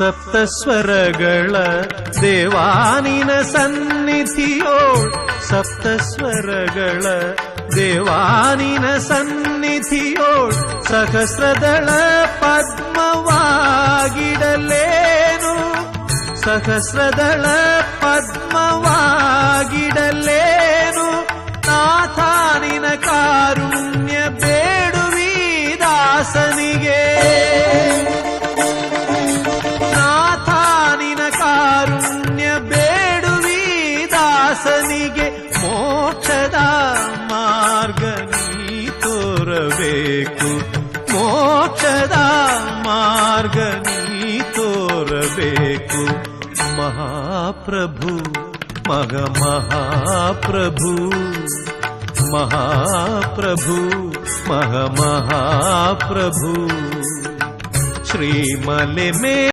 ಸಪ್ತಸ್ವರಗಳ ದೇವಾನಿನ ಸನ್ನಿಧಿಯೋಳ್ ಸಪ್ತಸ್ವರಗಳ ದೇವಾನಿನ ಸನ್ನಿಧಿಯೋಳ್ ಸಹಸ್ರದಳ ಪದ್ಮವಾಗಿಡಲೇನು ಸಹಸ್ರದಳ ಪದ್ಮವಾಗಿಡಲೇನು ನಾಥಾನಿನ ಕಾರುಣ್ಯ ಬೇಡುವಿ ದಾಸನಿಗೆ ನಾಥಾನಿನ ಕಾರುಣ್ಯ ಬೇಡುವಿ ದಾಸನಿಗೆ ಮೋಕ್ಷದ ಮಾರ್ಗ ನೀ ತೋರಬೇಕು ಮೋಕ್ಷದ ಮಾರ್ಗ ನೀ ತೋರಬೇಕು ಮಹಾಪ್ರಭು ಮಹಾಪ್ರಭು ಮಹಾಪ್ರಭು ಮಹಾಪ್ರಭು ಶ್ರೀಮಲೆ ಮೇ